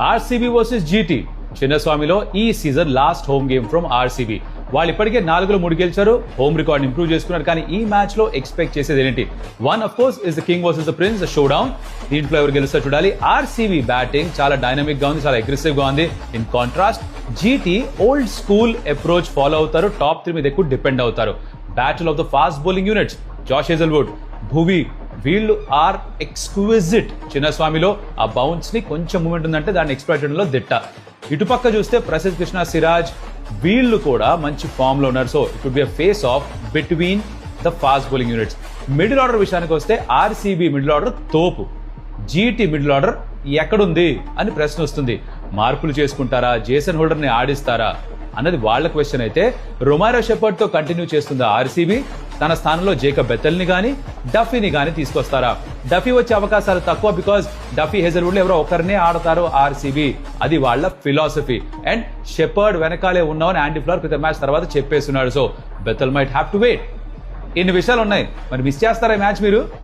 RCB versus GT చిన్నస్వామిలో ఈ season last home game from RCB. వాళ్ళు ఇప్పటికే 4లో 3 గెలిచారు, హోమ్ రికార్డ్ ఇంప్రూవ్ చేసుకున్నారు. కానీ ఈ మ్యాచ్ లో ఎక్స్పెక్ట్ చేసేది ఏంటి? One of course is the king versus the prince, show down. దీంట్లో ఎవరు గెలుస్తారు చూడాలి. ఆర్సీబీ బ్యాటింగ్ చాలా డైనమిక్ గా ఉంది, చాలా అగ్రెసివ్ గా ఉంది. In contrast GT old school approach follow అవుతారు, టాప్ 3 మీద ఎక్కువ డిపెండ్ అవుతారు. Battle of the fast bowling units, Josh Hazlewood, Bhuvi, వీళ్ళు ఆర్ ఎక్స్క్విజిట్. చిన్నస్వామిలో ఆ బౌన్స్ ని కొంచెం మూమెంట్ ఉందంటే దాన్ని ఎక్స్ప్లాయిట్ చేయడంలో దిట్ట. ఇటుపక్క చూస్తే ప్రసిద్ధ్ కృష్ణ, సిరాజ్ వీళ్ళు కూడా మంచి ఫామ్ లో ఉన్నారు. So it would be a face off between the fast bowling units. Middle order విషయానికి వస్తే ఆర్సీబీ మిడిల్ ఆర్డర్ తోపు, జీటీ మిడిల్ ఆర్డర్ ఎక్కడుంది అని ప్రశ్న వస్తుంది. మార్పులు చేసుకుంటారా, జేసన్ హోల్డర్ ని ఆడిస్తారా అన్నది వాళ్ళ క్వశ్చన్. అయితే రొమారో షెపర్డ్ తో కంటిన్యూ చేస్తుందా ఆర్సీబీ? తన స్థానంలో జేకబ్ బెథెల్ ని గానీ డఫీని గానీ తీసుకొస్తారా? డఫీ వచ్చే అవకాశాలు తక్కువ, బికాస్ డఫీ, హేజల్వుడ్ ఎవరో ఒకరినే ఆడతారు ఆర్సీబీ, అది వాళ్ళ ఫిలాసఫీ. అండ్ షెపర్డ్ వెనకాలే ఉన్నామని యాండీ ఫ్లవర్ క్రితం మ్యాచ్ తర్వాత చెప్పేస్తున్నాడు. So Bethell might have to wait. ఇన్ని విషయాలు ఉన్నాయి, మరి మిస్ చేస్తారా ఈ మ్యాచ్ మీరు?